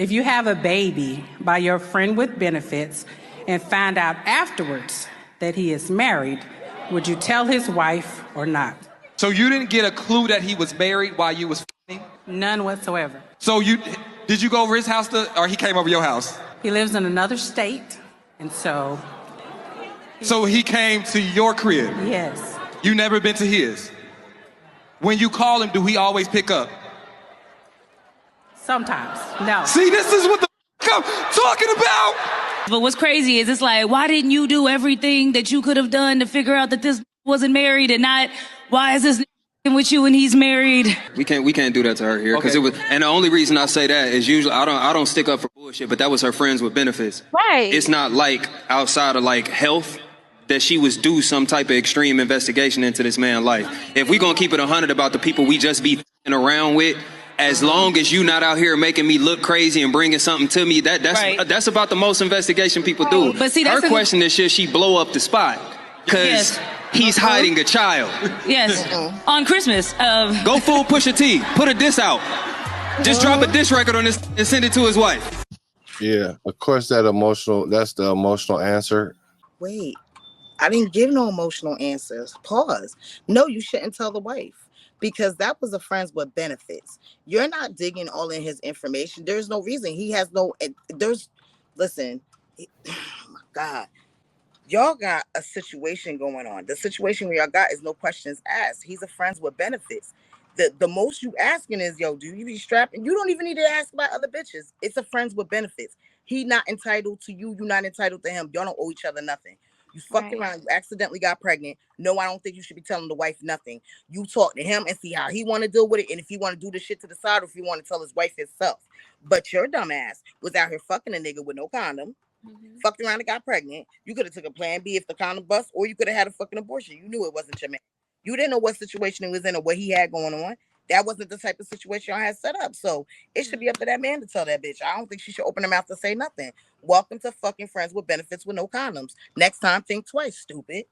If you have a baby by your friend with benefits and find out afterwards that he is married, would you tell his wife or not? So you didn't get a clue that he was married while you was f***ing? None whatsoever. So did you go over his house or he came over your house? He lives in another state, and so... So he came to your crib? Yes. You never been to his? When you call him, do he always pick up? Sometimes, no. See, this is what the I'm talking about! But what's crazy is it's like, why didn't you do everything that you could have done to figure out that this wasn't married and not, why is this with you and he's married? We can't do that to her here because it was, and the only reason I say that is usually I don't stick up for bullshit, but that was her friends with benefits. Right. It's not like outside of like health that she was due some type of extreme investigation into this man's life. If we gonna keep it 100 about the people we just be around with, as long as you not out here making me look crazy and bringing something to me, that's about the most investigation people do. But see, that's her question is, should she blow up the spot? Because he's hiding a child. Yes. On Christmas. Go full Pusha T. Put a diss out. Just drop a diss record on this and send it to his wife. Yeah, of course that's the emotional answer. Wait, I didn't give no emotional answers. Pause. No, you shouldn't tell the wife. Because that was a friends with benefits. You're not digging all in his information. There's no reason. He has no, listen, oh my God. Y'all got a situation going on. The situation we y'all got is no questions asked. He's a friends with benefits. The most you asking is, yo, do you be strapping? You don't even need to ask about other bitches. It's a friends with benefits. He not entitled to you. You're not entitled to him. Y'all don't owe each other nothing. You fucked around, you accidentally got pregnant. No, I don't think you should be telling the wife nothing. You talk to him and see how he want to deal with it, and if he want to do the shit to the side, or if he want to tell his wife himself. But your dumb ass was out here fucking a nigga with no condom, fucked around and got pregnant. You could have took a plan B if the condom bust, or you could have had a fucking abortion. You knew it wasn't your man. You didn't know what situation he was in or what he had going on. That wasn't the type of situation I had set up. So it should be up to that man to tell that bitch. I don't think she should open her mouth to say nothing. Welcome to fucking friends with benefits with no condoms. Next time, think twice, stupid.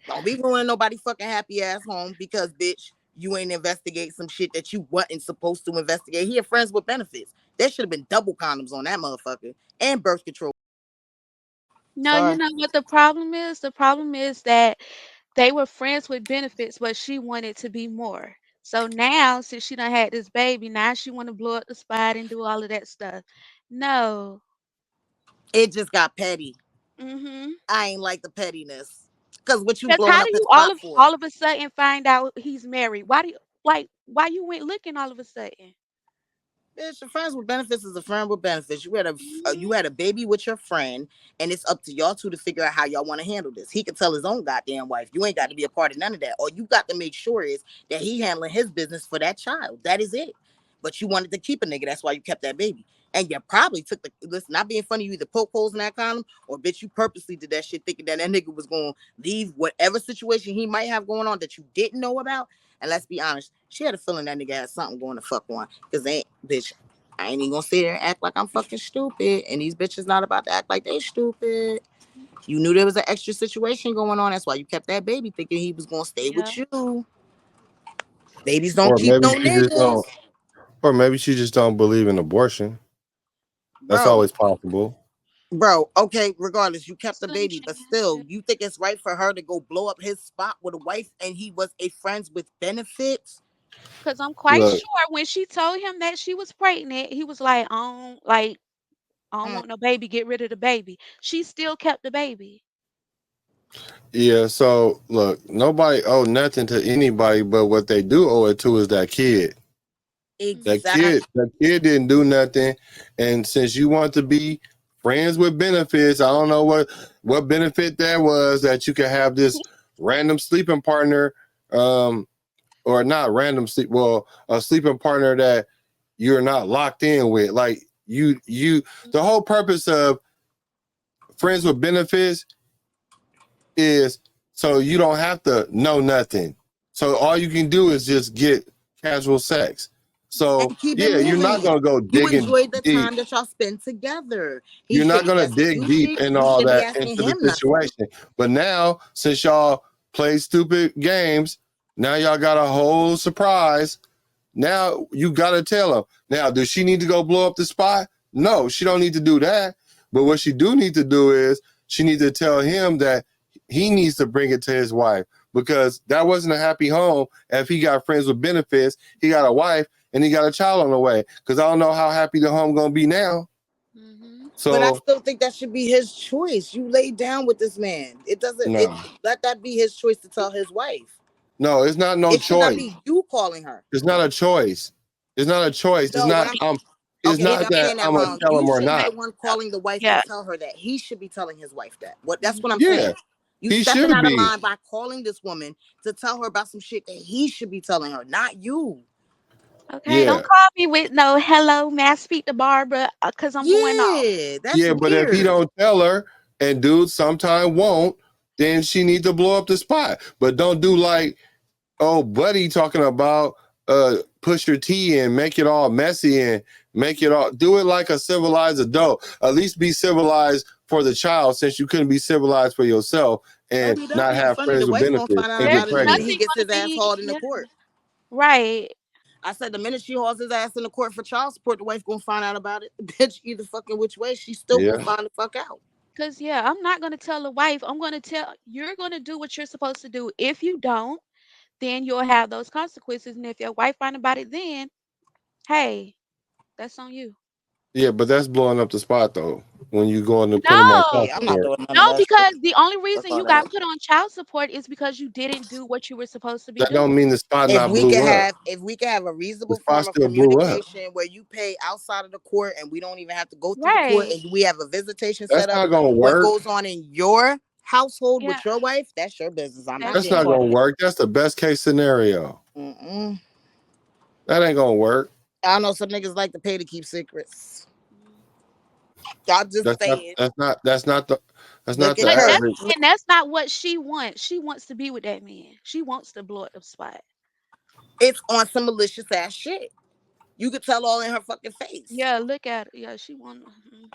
Don't be ruining nobody fucking happy ass home because, bitch, you ain't investigate some shit that you wasn't supposed to investigate. He had friends with benefits. There should have been double condoms on that motherfucker and birth control. No, Sorry. you know what the problem is? The problem is that they were friends with benefits, but she wanted to be more. So now, since she done had this baby, now she want to blow up the spot and do all of that stuff. No. It just got petty. Mm-hmm. I ain't like the pettiness. Because what you Because blowing how up do his you spot for? all of a sudden find out he's married? Why do you why you went looking all of a sudden? Bitch, your friends with benefits is a friend with benefits. You had a baby with your friend, and it's up to y'all two to figure out how y'all want to handle this. He could tell his own goddamn wife. You ain't got to be a part of none of that. All you got to make sure is that he handling his business for that child. That is it. But you wanted to keep a nigga. That's why you kept that baby. And you probably took listen, not being funny, you either poke holes in that condom, or bitch, you purposely did that shit thinking that nigga was going to leave whatever situation he might have going on that you didn't know about. And let's be honest, she had a feeling that nigga had something going to fuck on. Because bitch, I ain't even gonna sit there and act like I'm fucking stupid. And these bitches not about to act like they stupid. You knew there was an extra situation going on. That's why you kept that baby thinking he was gonna stay with you. Babies don't keep no niggas. Or maybe she just don't believe in abortion. That's always possible. Bro, okay, regardless, you kept the baby, but still, you think it's right for her to go blow up his spot with a wife and he was a friends with benefits? Because I'm quite sure when she told him that she was pregnant, he was like, I don't want no baby, get rid of the baby. She still kept the baby. Yeah, so look, nobody owe nothing to anybody, but what they do owe it to is that kid. Exactly. That kid didn't do nothing. And since you want to be friends with benefits, I don't know what benefit that was, that you could have this random sleeping partner, or not random sleep, a sleeping partner that you're not locked in with. Like the whole purpose of friends with benefits is so you don't have to know nothing. So all you can do is just get casual sex. So yeah, you're not gonna go digging. You enjoyed the deep. time that y'all spent together. You're not gonna dig deep in all that into the situation. But now, since y'all play stupid games, now y'all got a whole surprise. Now you gotta tell him. Now, does she need to go blow up the spot? No, she don't need to do that. But what she do need to do is she needs to tell him that he needs to bring it to his wife, because that wasn't a happy home. If he got friends with benefits, he got a wife and he got a child on the way. Because I don't know how happy the home gonna be now. But I So still think that should be his choice. You lay down with this man. It doesn't. no, Let that be his choice to tell his wife. no, it's not no It should not choice. be you calling her. It's not a choice. It's not a choice. No, It's not. It's Okay, not I'm that saying that I'm gonna wrong. tell him You or should be not. the one calling the wife Yeah. to tell her that. He should be telling his wife that. That's what I'm Yeah, saying. You he stepping should out of be. line by calling this woman to tell her about some shit that he should be telling her, not you. Okay, Yeah, don't call me with no hello, may I speak to Barbara? Cause I'm going off. Yeah, that's yeah. But if he weird. don't tell her, and dudes sometimes won't, then she need to blow up the spot. But don't do like, oh, buddy, talking about push your T and make it all messy and make it all. Do it like a civilized adult. At least be civilized for the child, since you couldn't be civilized for yourself and That'd be not have funny. friends The with wife gonna benefits find out and There's get about it the minute pregnant. he nothing gets gonna his ass be hauled into court. right. I said the minute she hauls his ass into court for child support, the wife gonna find out about it. Bitch, either fucking which way, she still gonna Yeah, find the fuck out. Cause yeah, I'm not gonna tell the wife. I'm gonna tell you're gonna do what you're supposed to do. If you don't, then you'll have those consequences. And if your wife find about it, then hey, that's on you. yeah. But that's blowing up the spot though. When you going to put him on child No, Yeah, I'm not support. doing none of no, that shit. because the only Fuck reason all you that. got put on child support is because you didn't do what you were supposed to be That don't doing. mean the spot If not we blew could up. have a The reasonable spot form of still blew up. communication where you pay outside of the court and we don't even have to go through the court, Right. and we have a visitation That's set up, not gonna what work. goes on in your household Yeah, with your wife, that's your business. I'm not that's That's getting not important. gonna work. That's the best case scenario. Mm-mm. That ain't gonna work. I know some niggas like to pay to keep secrets. Y'all just That's not. saying. That's not. That's not the. That's Look not the at But Kirk. average. that's not what she wants. She wants to be with that man. She wants to blow up the spot. It's on some malicious ass shit. You could tell all in her fucking face. Yeah, look at her. Yeah, she want.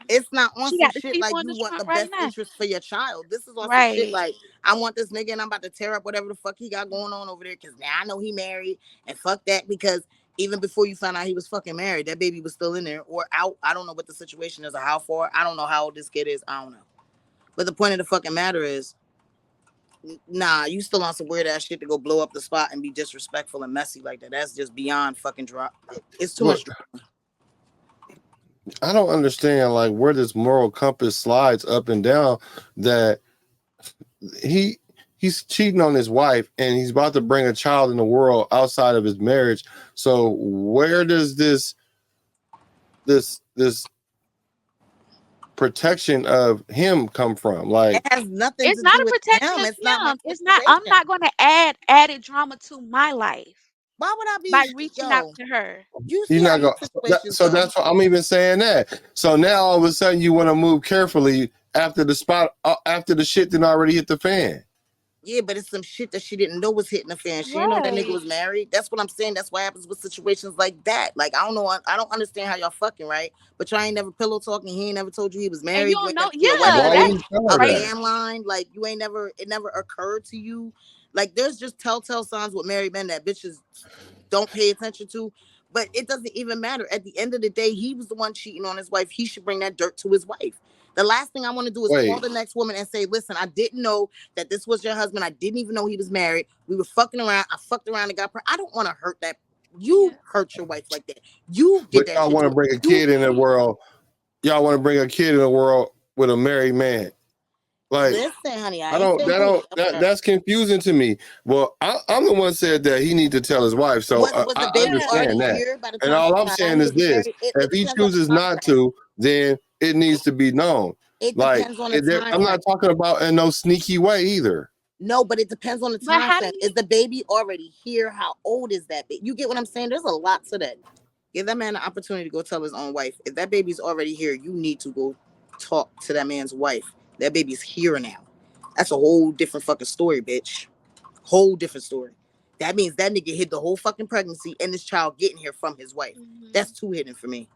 It's not on She some got the shit teeth like on you the want the trunk right best now. interest for your child. This is on some shit Right. like, I want this nigga and I'm about to tear up whatever the fuck he got going on over there, because now I know he married, and fuck that, because even before you found out he was fucking married, that baby was still in there or out. I don't know what the situation is or how far. I don't know how old this kid is. I don't know. But the point of the fucking matter is, nah, you still on some weird ass shit to go blow up the spot and be disrespectful and messy like that. That's just beyond fucking drop. It's too What? much drama. I don't understand like where this moral compass slides up and down. That he's cheating on his wife and he's about to bring a child in the world outside of his marriage. So where does this protection of him come from? Like, It has nothing It's to not do a with protection him. of It's not my him. It's not. I'm situation. not going to add added drama to my life Why would I be, by reaching out yo? to her. You he's see how not these going. situations So go. that's what I'm even saying that. So now all of a sudden you want to move carefully after the spot after the shit didn't already hit the fan. Yeah, but it's some shit that she didn't know was hitting the fan. She didn't know that nigga Right. was married. That's what I'm saying. That's what happens with situations like that. Like, I don't know. I don't understand how y'all fucking, right? But y'all ain't never pillow talking. He ain't never told you he was And you married. You don't ain't know. never see your wife Yeah, Why on that. would you tell a her Right. that? landline. Like, it never occurred to you. Like, there's just telltale signs with married men that bitches don't pay attention to. But it doesn't even matter. At the end of the day, he was the one cheating on his wife. He should bring that dirt to his wife. The last thing I want to do is call Wait, the next woman and say, listen, I didn't know that this was your husband. I didn't even know he was married. We were fucking around. I fucked around and got pregnant. I don't want to hurt that. You Yeah. hurt your wife like that. You did but that y'all shit want to to her. bring a You kid in the world. Y'all want to bring a kid in the world with a married man. Like, listen, honey. I I ain't don't. saying That who don't. That's confusing to me. Well, I'm the one said that he need to tell his wife, so was the I baby Yeah. understand already that. here by the And time all she I'm found out saying he is was this: married? It if he depends on the chooses time not frame. to, then it needs to be known. It Like, depends on the time I'm frame. not talking about in no sneaky way either. No, but it depends on the But time how do frame. you? Is the baby already here? How old is that baby? You get what I'm saying? There's a lot to that. Give that man an opportunity to go tell his own wife. If that baby's already here, you need to go talk to that man's wife. That baby's here now. That's a whole different fucking story, bitch. Whole different story. That means that nigga hid the whole fucking pregnancy and this child getting here from his wife. That's too hidden for me.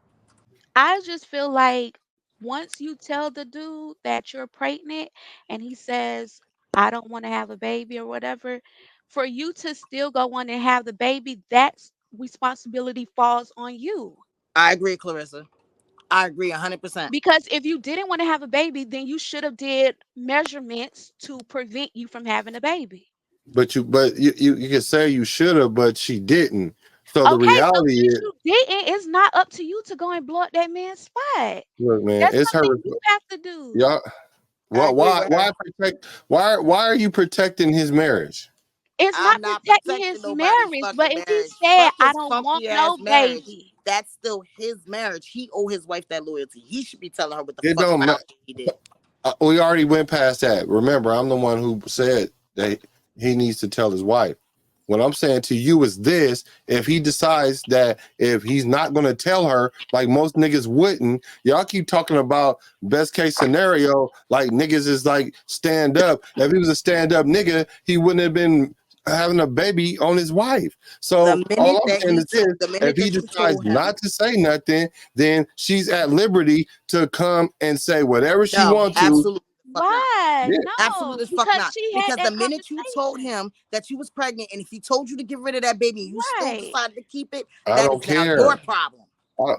I just feel like once you tell the dude that you're pregnant and he says, I don't want to have a baby or whatever, for you to still go on and have the baby, responsibility falls on you. I agree, Clarissa. I agree 100%. Because if you didn't want to have a baby, then you should have did measurements to prevent you from having a baby. But you can say you should have, but she didn't. So the Okay, so reality since is, you didn't, it's not up to you to go and blow up that man's spot. look, man, That's it's her. something you have to do. Y'all, I agree with why her. protect? Why are you protecting his marriage? It's I'm not not protecting protecting his nobody's marriage, but fucking if he marriage. said, Fuck I his don't want funky ass no marriage. baby, That's still his marriage. He owe his wife that loyalty. He should be telling her what the It fuck don't foul matter. shit he did. We already went past that. Remember, I'm the one who said that he needs to tell his wife. What I'm saying to you is this: if he decides that if he's not going to tell her, like most niggas wouldn't, y'all keep talking about best case scenario, like niggas is like stand up. If he was a stand up nigga, he wouldn't have been having a baby on his wife. So The minute all I'm that saying he is this: told, the minute if he that you decides told him, not to say nothing, then she's at liberty to come and say whatever she no, wants to. absolutely the fuck not. why? Yeah. No, Absolutely the fuck because not. she had Because that the minute you told conversation. him that you was pregnant, and if he told you to get rid of that baby and you still Right. decided to keep it, I that don't is now care. your problem.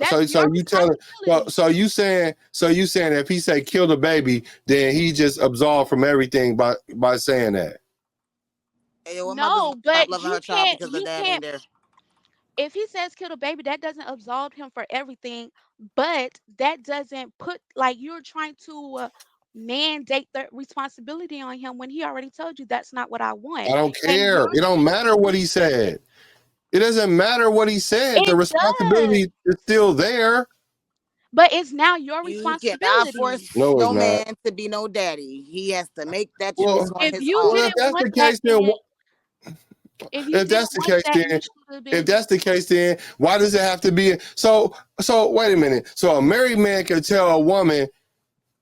That's So your you tell responsibility. so you saying if he say kill the baby, then he just absolved from everything by saying that. Hey, yo, what mother's No, gonna stop but loving you her child can't, because the you dad can't, ain't there? if he says kill the baby, that doesn't absolve him for everything, but that doesn't put, like, you're trying to mandate the responsibility on him when he already told you that's not what I want. I don't And care. you're It don't matter what he said. It doesn't matter what he said. The It does, responsibility is still there. but it's now your You cannot force responsibility. No, it's no not. man to be no daddy. He has to make that Well, choice on If his you own. if didn't that's want the that, case, then if you if didn't that's the want case, that, then you should have if been. that's the case, then why does it have to be so wait a minute. So a married man can tell a woman,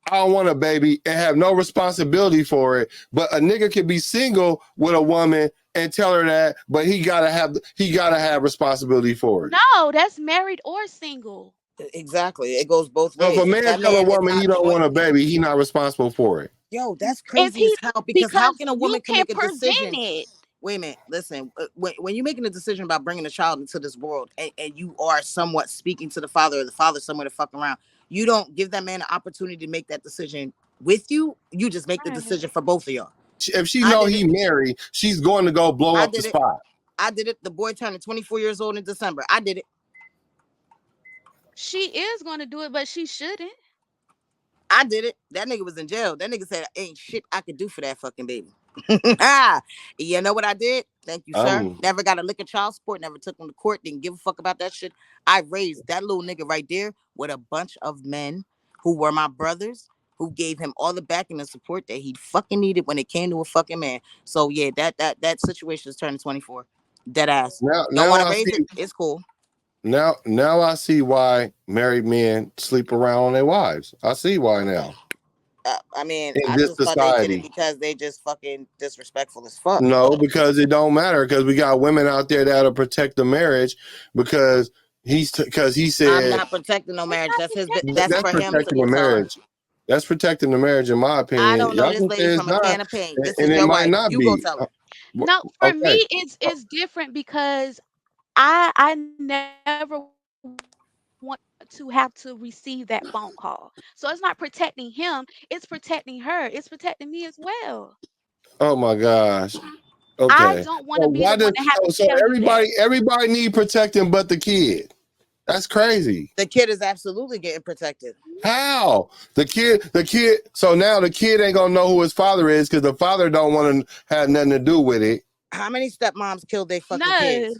I don't want a baby and have no responsibility for it. But a nigga can be single with a woman and tell her that, but he gotta have responsibility for it. No, that's married or single. Exactly. It goes both So if ways. a If man that tell a man is woman he not don't want a joyful, baby, he not responsible for it. yo, that's If crazy as he, hell. Because how because can a you woman can can make a prevent decision? it. Wait a minute, listen. When you're making a decision about bringing a child into this world, and you are somewhat speaking to the father, or the father somewhere to fuck around, you don't give that man an opportunity to make that decision with you. You just make the Right. decision for both of y'all. If she I know did he it. married, she's going to go blow I up the did it. spot. I did it. The boy turning 24 years old in December. I did it. She is going to do it, but she shouldn't. I did it. That nigga was in jail. That nigga said, ain't shit I could do for that fucking baby. You know what I did? Thank you, sir. Never got a lick of child support. Never took him to court. Didn't give a fuck about that shit. I raised that little nigga right there with a bunch of men who were my brothers, who gave him all the backing and support that he fucking needed when it came to a fucking man. So yeah, that situation is turning 24. Dead ass. Don't want to raise it. It's cool. Now I see why married men sleep around on their wives. I see why now. I mean, In I this just thought they did society. it because they just fucking disrespectful as fuck. No, because it don't matter. Because we got women out there that'll protect the marriage because he said I'm not protecting no marriage. That's his. That's for him to protecting be the telling. marriage. That's protecting the marriage, in my opinion. I don't know Y'all this can lady say it's from a not, can of paint. This and is it your might wife. not You be. go tell her. No, for Okay. me, it's different because I never want to have to receive that phone call. So it's not protecting him, it's protecting her. It's protecting me as well. Oh my gosh. I Okay. don't want So to be why the one does to have to so tell you that. everybody need protecting but the kid? That's crazy. The kid is absolutely getting protected. How? The kid. So now the kid ain't gonna know who his father is because the father don't want to have nothing to do with it. How many stepmoms killed their fucking No. kids?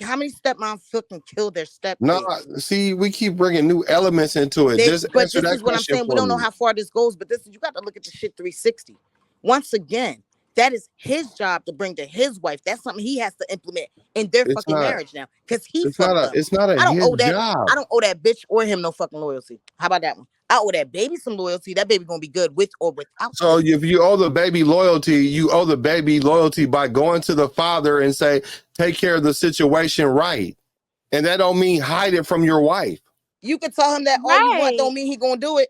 How many stepmoms fucking killed their stepkids? No, see, we keep bringing new elements into it. But Answer this that is what I'm question saying. We for don't know me. how far this goes, but this, you got to look at the shit 360. Once again, that is his job to bring to his wife. That's something he has to implement in their It's fucking not. marriage now, because he It's fucked not up. a. It's not a I don't his owe that. job. I don't owe that bitch or him no fucking loyalty. How about that one? I owe that baby some loyalty. That baby gonna be good with or without. So if you owe the baby loyalty, you owe the baby loyalty by going to the father and say, take care of the situation right. And that don't mean hide it from your wife. You can tell him that all you want, don't mean he gonna do it.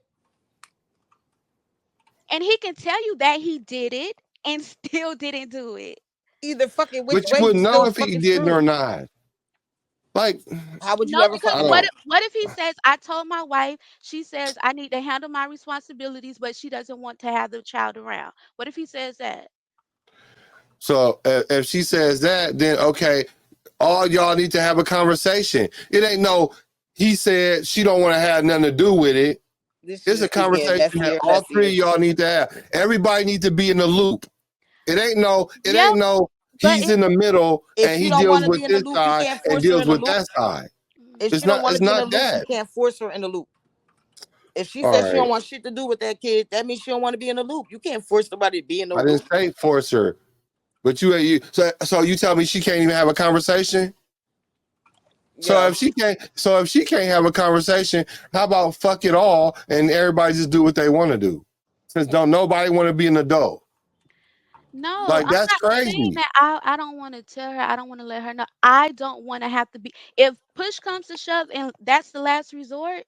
And he can tell you that he did it and still didn't do it. Either fucking which But you way, wouldn't he's know still if he fucking did or screwed. not. Like, How would you No, ever because fuck I a what don't. nigga? if, what if he says, I told my wife, she says I need to handle my responsibilities, but she doesn't want to have the child around. What if he says that? So if she says that, then okay, all y'all need to have a conversation. It ain't no. He said she don't want to have nothing to do with it. This It's a just keep getting conversation that messier, all three of messier. y'all need to have. Everybody need to be in the loop. It ain't no. It Yeah, ain't no. but He's in the middle If and she he don't deals want to with be in the this loop, you side can't and force her deals in the with loop. that side. If It's she don't not. want It's to be in not the loop, you that. can't force her in the loop. If she All says she right. don't want shit to do with that kid, that means she don't want to be in the loop. You can't force somebody to be in the I loop. didn't say force her, but you. So you tell me she can't even have a conversation. So Yeah. if she can't have a conversation, how about fuck it all and everybody just do what they want to do? Since don't nobody want to be an adult. no, Like I'm that's not saying crazy. that I don't want to tell her. I don't want to let her know. I don't want to have to be. If push comes to shove and that's the last resort,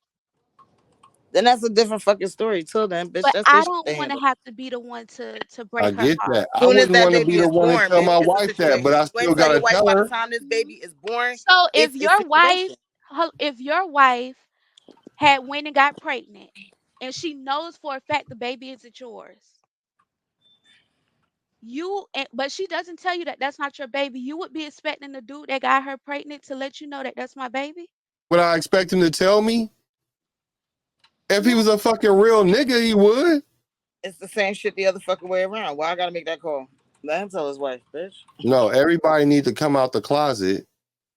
Then that's a different fucking story. Till then, bitch, but that's their I shit don't to want to handle. have to be the one to I break her get heart. that. I Soon as wouldn't that want to baby be the is one to born, tell bitch, my it's a wife that, but situation. I You ain't still tell your gotta wife tell by the her. time this baby is born, So it's a situation. if your wife had went and got pregnant, and she knows for a fact the baby isn't yours, but she doesn't tell you that that's not your baby, you would be expecting the dude that got her pregnant to let you know that that's my baby? Would I expect him to tell me? If he No. was a fucking real nigga, he would. It's the same shit the other fucking way around. Why I gotta make that call? Let him tell his wife, bitch. No, everybody need to come out the closet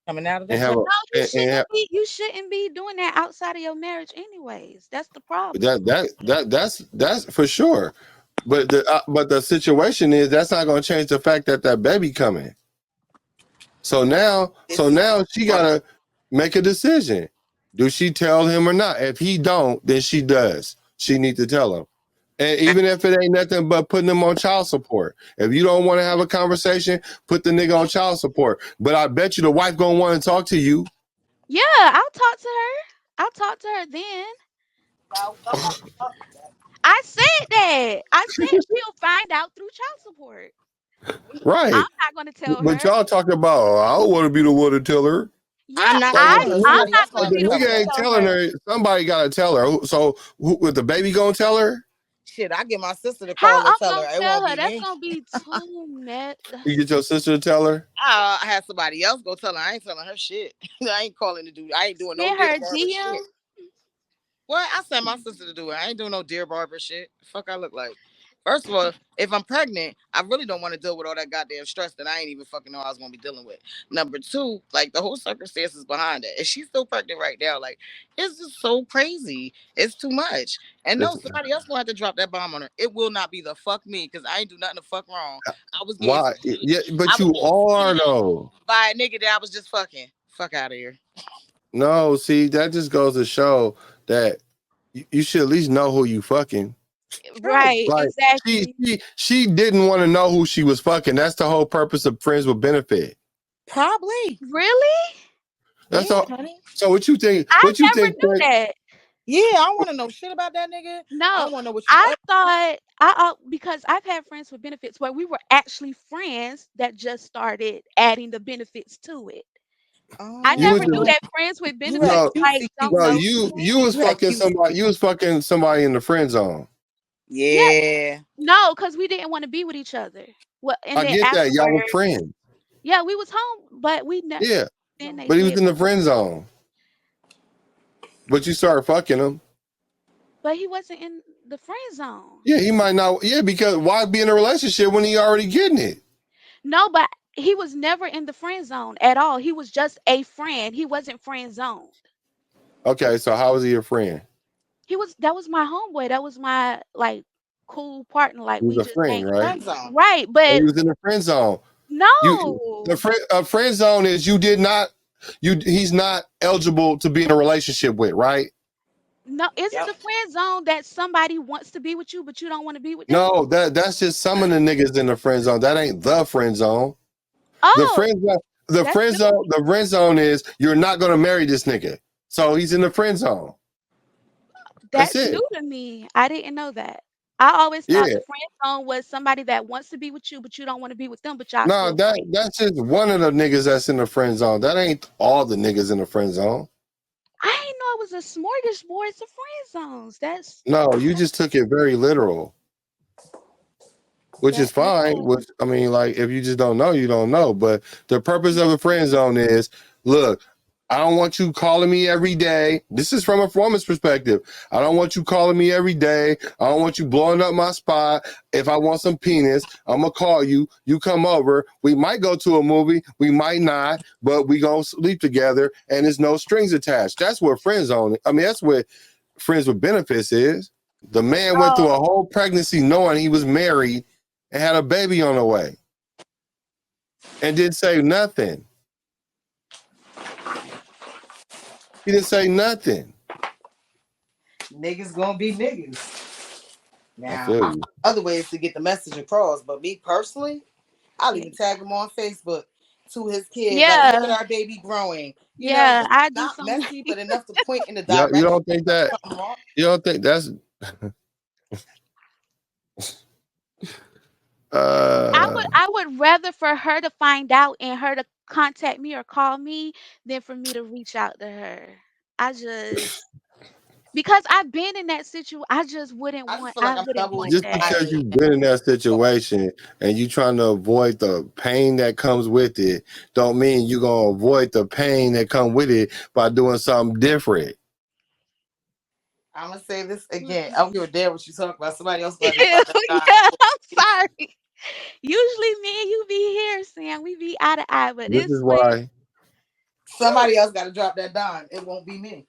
Coming out of the and have closet. a No, you and shouldn't be. You shouldn't be doing that outside of your marriage, anyways. That's the problem. that's for sure. But the situation is that's not going to change the fact that that baby coming. So now she gotta make a decision. Do she tell him or not? If he don't, then she does. She need to tell him. And even if it ain't nothing but putting him on child support. If you don't want to have a conversation, put the nigga on child support. But I bet you the wife gonna want to talk to you. Yeah, I'll talk to her. I'll talk to her then. I said that. I said she'll find out through child support. I'm Right. not gonna tell But her. y'all talking about, oh, I don't want to be the one to tell her. Yeah, I'm not Like gonna if tell the her. nigga, I'm Somebody not else gonna if gonna the have be to the tell one nigga her. to ain't tell telling her. her, somebody gotta tell her. So with the baby gonna tell her? Shit, I get my sister to How call and I'm tell gonna her. It tell won't her? be That's me. gonna be too mad. You get your sister to tell her? I had somebody else go tell her. I ain't telling her shit. I ain't calling to do. I ain't doing no Send Dear her a Barber shit. DM. What? I sent my sister to do it. I ain't doing no Dear Barber shit. The fuck I look like. First of all, if I'm pregnant, I really don't want to deal with all that goddamn stress that I ain't even fucking know I was gonna be dealing with. Number two, like the whole circumstances behind it. If she's still pregnant right now, like it's just so crazy. It's too much. And no, It's, somebody else gonna have to drop that bomb on her. It will not be the fuck me because I ain't do nothing to fuck wrong. I was getting why? cheated. Yeah, I but was you getting are cheated on though. by a nigga that I was just fucking. Fuck out of here. No, see, that just goes to show that you should at least know who you fucking. True. Right, Like exactly. she didn't want to know who she was fucking. That's the whole purpose of friends with benefit. Probably. Really? That's Yeah, all. honey. So what you think? I What you never think? knew that. Yeah, I don't want to know shit about that nigga. I No, don't want to know what you I up. thought because I've had friends with benefits where we were actually friends that just started adding the benefits to it. I You never was knew Oh, just, that friends with you had benefits no, cutesy like cheeks, don't no. know. don't You was you? You had fucking cutesy. somebody. You was fucking somebody in the friend zone. Yeah, Yeah. no, because we didn't want to be with each other. Well, and I then get that. Y'all were afterwards, friends. yeah, we was home, but we never. Yeah, Then they but he was did, in the friend zone. But you started fucking him. but he wasn't in the friend zone. Yeah, he might not. Yeah, because why be in a relationship when he already getting it? No, but he was never in the friend zone at all. He was just a friend. He wasn't friend zoned. Okay, so how was he a friend? That was my homeboy. That was my like cool partner. Like He was we a just hang. friend, right? Friend zone. Right, But he but was in the friend zone. You the no. friend a friend zone is you did not he's not eligible to be in a relationship with, right? No, isn't Yep. the friend zone that somebody wants to be with you, but you don't want to be with them? No, that's just some of the niggas in the friend zone. That ain't the friend zone. The Oh, friend zone, that's new. the friend zone is you're not gonna marry this nigga. So he's in the friend zone. That's That's it. new to me. I didn't know that. I always thought Yeah. the friend zone was somebody that wants to be with you, but you don't want to be with them, but y'all No, still friends. that's just one of the niggas that's in the friend zone. That ain't all the niggas in the friend zone. I didn't know it was a smorgasbord of friend zones. No, you just took it very literal, which is fine. Which I mean, like, if you just don't know, you don't know. But the purpose of a friend zone is, look, I don't want you calling me every day. This is from a woman's perspective. I don't want you calling me every day. I don't want you blowing up my spot. If I want some penis, I'm gonna call you. You come over. We might go to a movie. We might not, but we gonna sleep together, and there's no strings attached. That's what friend zone. I mean, that's what friends with benefits is. The man went through a whole pregnancy knowing he was married and had a baby on the way, and didn't say nothing. He didn't say nothing. Niggas gonna be niggas. I Now, feel you. other ways to get the message across, but me personally, I'll even tag him on Facebook to his kids. Like, look at Yeah. our baby growing. You know, Yeah, just I do not something. messy, but enough to point in the Yeah, direction. you don't think that? Something wrong. You don't think that's? I would rather for her to find out and her to contact me or call me than for me to reach out to her. Because I've been in that situation. I just wouldn't I just want feel like I I'm wouldn't double want just that. because you've been in that situation and you trying to avoid the pain that comes with it, don't mean you're gonna avoid the pain that come with it by doing something different. I'm gonna say this again. I don't give a damn what you talk about. Somebody else got to Yeah, drop that yeah, dime. I'm sorry. Usually me and you be here, Sam. We be eye to eye, but This this is one, why Somebody else got to drop that dime. It won't be me.